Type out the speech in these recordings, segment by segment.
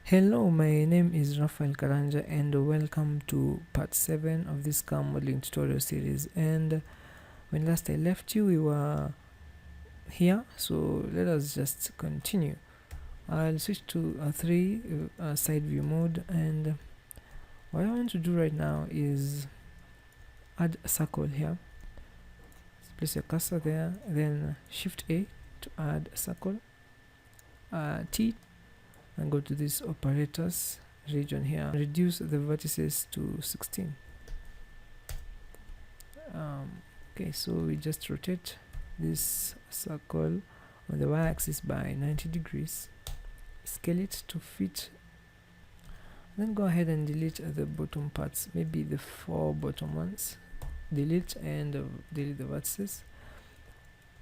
Hello, my name is Rafael Karanja and welcome to part 7 of this car modeling tutorial series. And when last I left you, we were here, so let us just continue. I'll switch to a 3 side view mode, and what I want to do right now is add a circle here. So place your cursor there, then shift A to add a circle, T, and go to this operators region here, reduce the vertices to 16. Okay, so we just rotate this circle on the y-axis by 90 degrees, scale it to fit, then go ahead and delete the bottom parts, maybe the 4 bottom ones, delete and delete the vertices.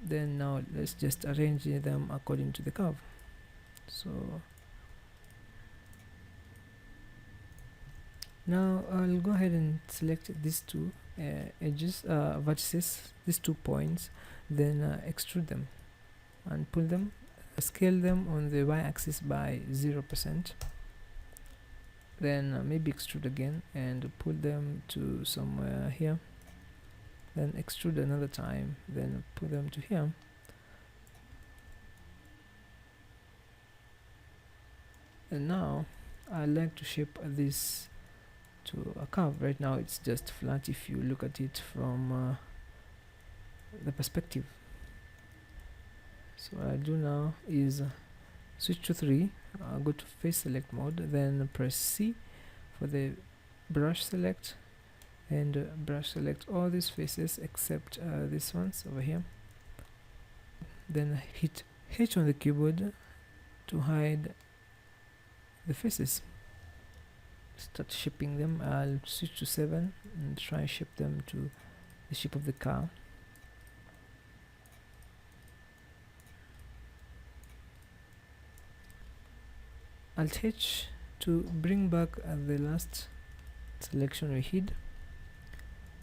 Then now let's just arrange them according to the curve. So now I'll go ahead and select these two edges, vertices, these 2 points, then extrude them and pull them, scale them on the y-axis by 0%, then maybe extrude again and pull them to somewhere here, then extrude another time, then pull them to here. And now I like to shape this to a curve. Right now it's just flat if you look at it from the perspective. So what I do now is switch to 3, go to face select mode, then press C for the brush select, and brush select all these faces except these ones over here. Then hit H on the keyboard to hide the faces. Start shaping them. I'll switch to 7 and try and shape them to the shape of the car. Alt H to bring back the last selection we hid,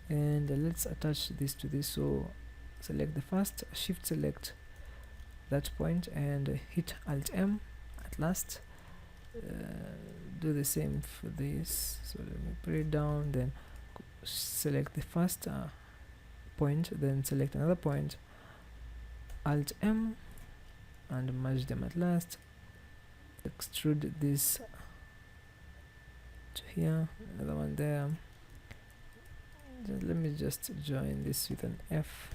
and let's attach this to this. So select the first, shift select that point and hit Alt M at last. Do the same for this. So let me put it down, then select the first point, then select another point, Alt M, and merge them at last. Extrude this to here, another one there. Let me just join this with an F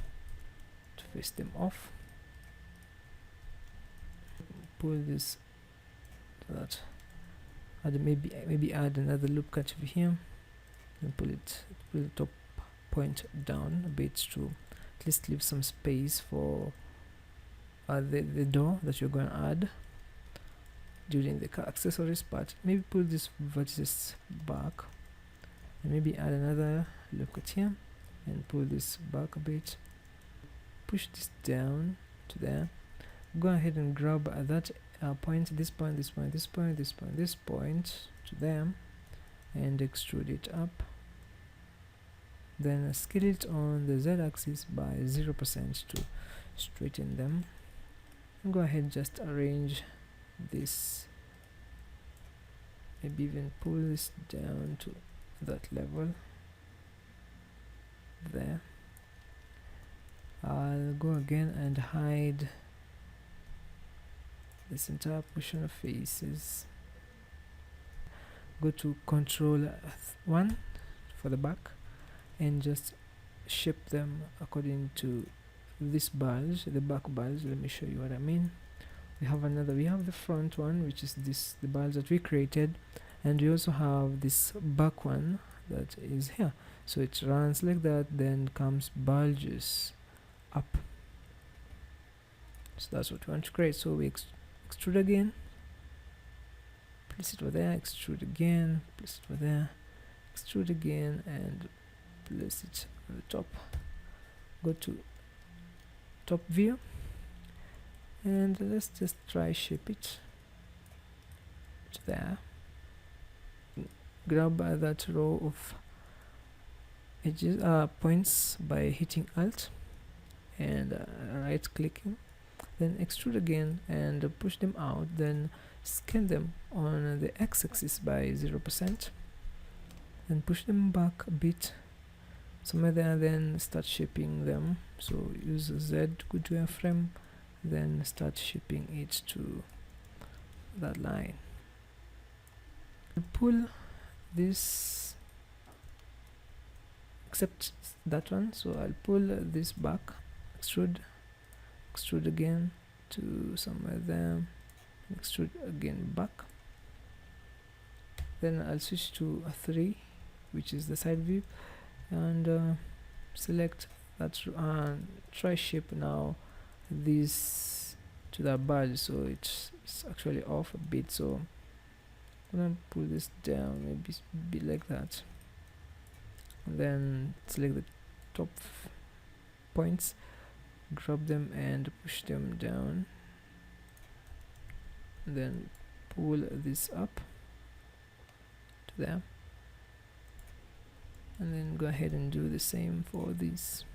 to face them off. Pull this to that. Add maybe add another loop cut over here, and pull the top point down a bit to at least leave some space for the door that you're going to add during the car accessories part. Maybe pull this vertices back, and maybe add another loop cut here and pull this back a bit, push this down to there. Go ahead and grab that point, this point, this point, this point, this point, this point to them, and extrude it up. Then scale it on the z-axis by 0% to straighten them. And go ahead, just arrange this, maybe even pull this down to that level there. I'll go again and hide this entire portion of faces. Go to Control 1 for the back and just shape them according to this bulge, the back bulge. Let me show you what I mean. We have the front one, which is the bulge that we created, and we also have this back one that is here. So it runs like that, then comes bulges up. So that's what we want to create. So we extrude again, place it over there, extrude again, place it over there, extrude again, and place it on the top. Go to top view, and let's just try shape it to there. Grab that row of edges, points by hitting Alt and right clicking, then extrude again and push them out, then scale them on the x-axis by 0%, then push them back a bit somewhere there, then start shaping them. So use Z to go to a frame, then start shaping it to that line. Pull this, except that one, so I'll pull this back, extrude again to somewhere there, extrude again back, then I'll switch to a 3, which is the side view, and select that, try shape now this to the badge, so it's actually off a bit, so I'm gonna pull this down, maybe be like that, and then select the top points, grab them and push them down, and then pull this up to there, and then go ahead and do the same for these.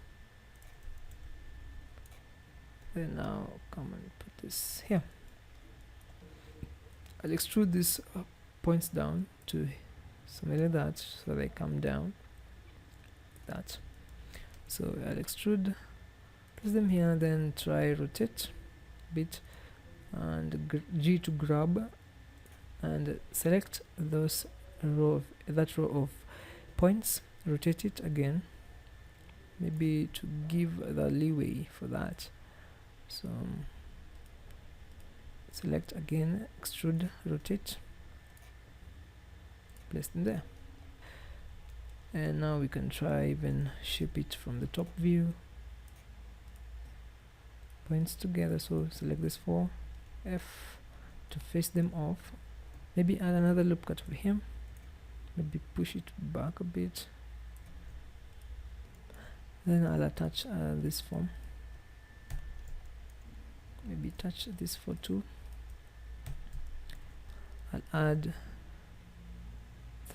Then now come and put this here. I'll extrude these points down to something like that, so they come down that. So I'll extrude, place them here, then try rotate a bit, and G to grab and select those that row of points, rotate it again, maybe to give the leeway for that. So select again, extrude, rotate, place them there, and now we can try even shape it from the top view, points together. So select this 4, F to face them off, maybe add another loop cut over here, maybe push it back a bit, then I'll attach this form, maybe touch this for 2, I'll add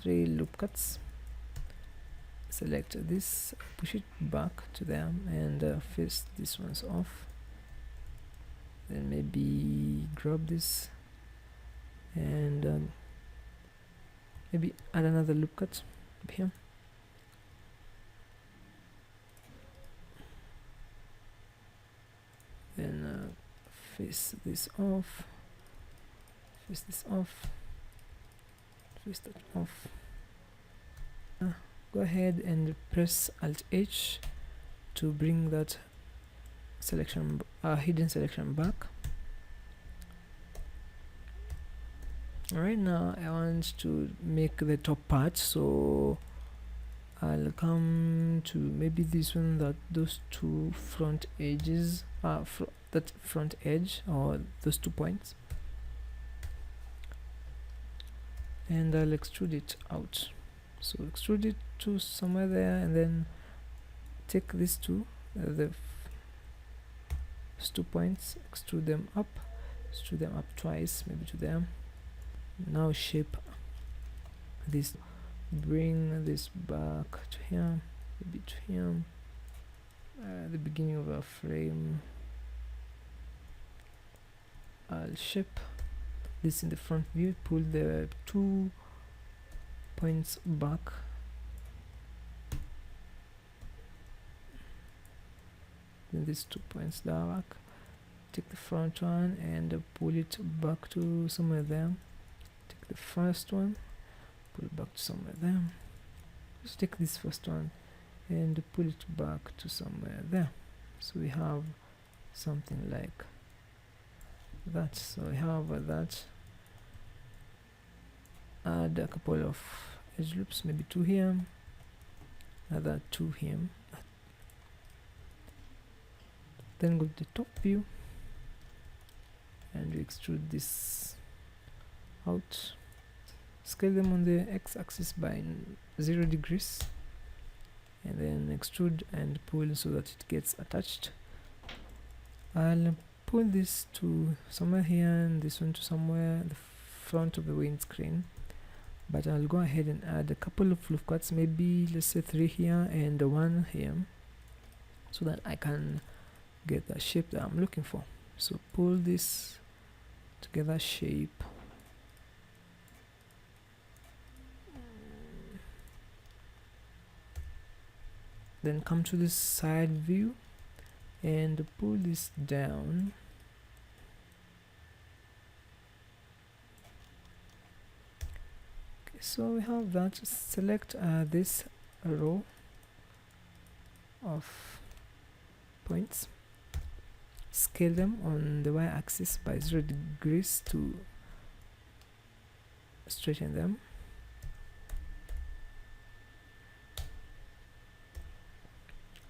3 loop cuts, select this, push it back to them, and face these ones off, then maybe grab this and maybe add another loop cut up here, then face this off, face this off, face that off. Go ahead and press Alt H to bring that selection, hidden selection back. Right now I want to make the top part, so I'll come to maybe this one, that those 2 front edges, that front edge, or those 2 points, and I'll extrude it out. So extrude it to somewhere there, and then take these 2, the 2 points, extrude them up twice, maybe to them. Now shape this, bring this back to here, maybe to here, the beginning of our frame. I'll shape this in the front view, pull the 2 points back, then these 2 points back, take the front one and pull it back to somewhere there, take the first one, pull it back to somewhere there, just take this first one and pull it back to somewhere there, so we have something like that. So we have that, add a couple of edge loops, maybe 2 here, another 2 here, then go to the top view and extrude this out, scale them on the x-axis by 0 degrees, and then extrude and pull so that it gets attached. I'll pull this to somewhere here and this one to somewhere the front of the windscreen, but I'll go ahead and add a couple of loop cuts, maybe let's say 3 here and 1 here, so that I can get the shape that I'm looking for. So pull this together shape, then come to this side view and pull this down. Okay, so we have that. Select this row of points, scale them on the y-axis by 0 degrees to straighten them.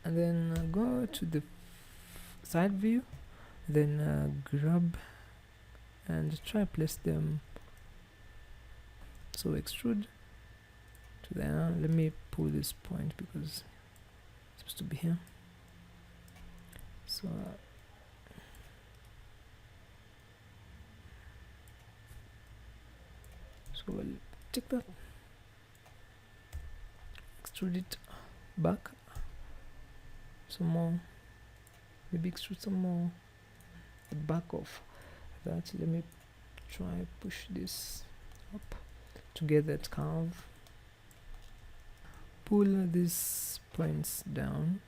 And then go to the side view, then grab and try place them. So extrude to there. Let me pull this point because it's supposed to be here. So we'll take that, extrude it back some more, maybe extrude some more the back of that. Let me try push this up to get that curve. Pull these points down.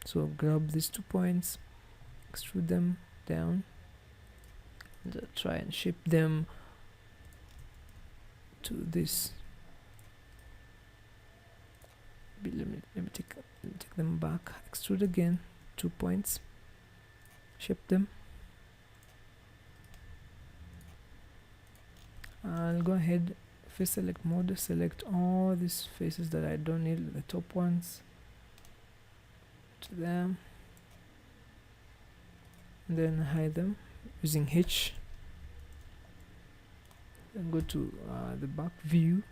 So grab these 2 points, extrude them down, and try and shape them to this. Let me take them back, extrude again, 2 points, shape them. I'll go ahead, face select mode, select all these faces that I don't need, the top ones, to them, and then hide them using H. Then go to the back view,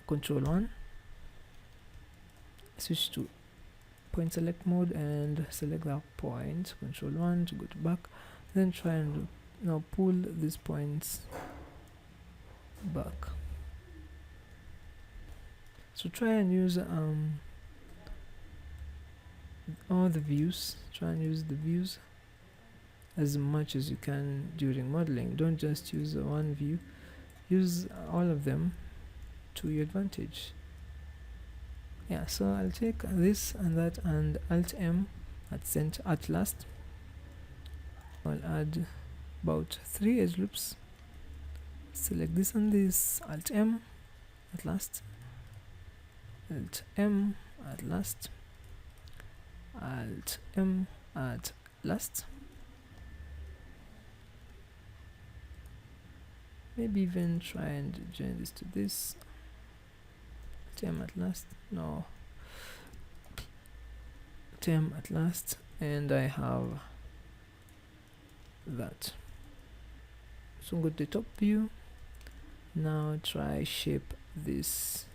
Control 1, switch to point select mode and select that point, Control 1 to go to back, then try and now pull these points back. So try and use all the views, try and use the views as much as you can during modeling. Don't just use one view, use all of them to your advantage. Yeah, so I'll take this and that and Alt M at last. I'll add about 3 edge loops. Select this and this, Alt M at last, Alt M at last, Alt M at last. Maybe even try and join this to this. Alt M at last. No. Alt M at last, and I have that. So go to the top view. Now try shape this.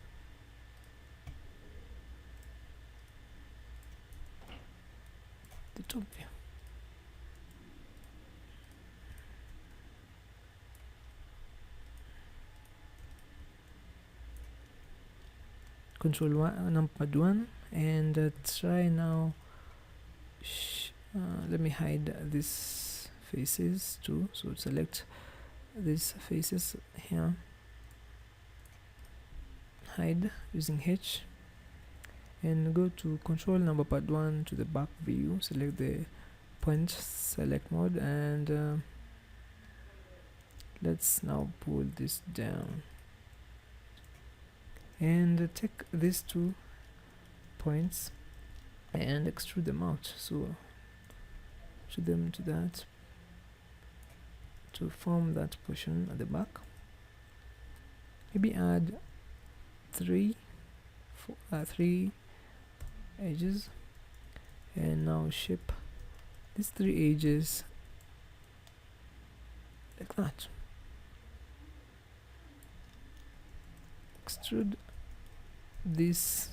The top view. Control 1, numpad 1, and try now. Let me hide these faces too. So select these faces here, hide using H, and go to Control numpad 1 to the back view. Select the point select mode, and let's now pull this down. And take these 2 points and extrude them out. So extrude them to that to form that portion at the back. Maybe add 3 edges, and now shape these 3 edges like that. Extrude this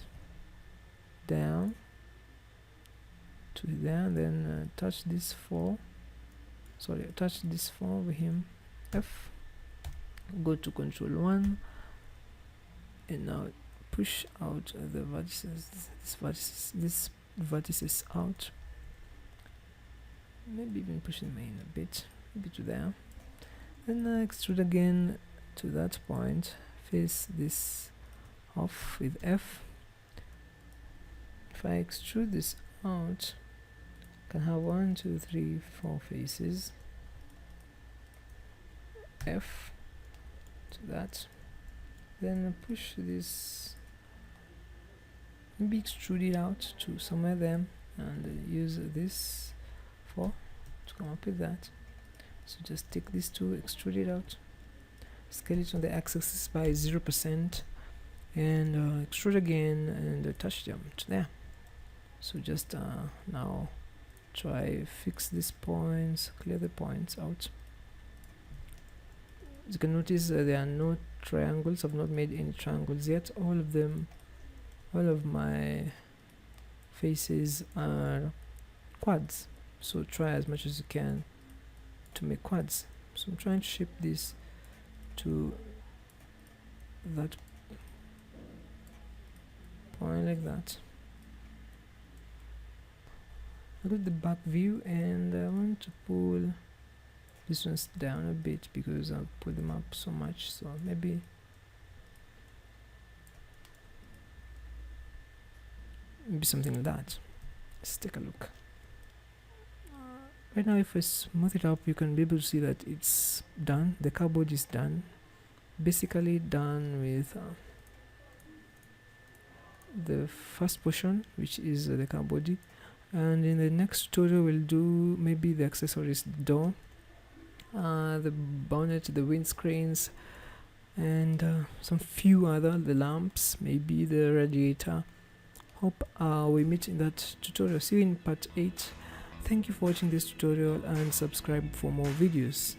down to there, then touch this 4, touch this 4 with him, F, go to Control 1, and now push out the vertices, this vertices out, maybe even pushing them in a bit, maybe to there. Then extrude again to that point, face this off with F. If I extrude this out, I can have 1, 2, 3, 4 faces. F to that. Then push this, maybe extrude it out to somewhere there, and use this to come up with that. So just take these two, extrude it out, scale it on the x-axis by 0%, and extrude again and attach them to there. So just now try fix these points, clear the points out. As you can notice, there are no triangles. I've not made any triangles yet. All of my faces are quads, so try as much as you can to make quads. So I'm trying to shape this to that point like that. I got the back view, and I want to pull this one's down a bit because I've pulled them up so much, so maybe something like that. Let's take a look. Right now, if I smooth it up, you can be able to see that it's done. The cardboard is done, basically done with the first portion, which is the car body. And in the next tutorial we'll do maybe the accessories, door, the bonnet, the windscreens, and some few other, the lamps, maybe the radiator. Hope we meet in that tutorial. See you in part 8. Thank you for watching this tutorial, and subscribe for more videos.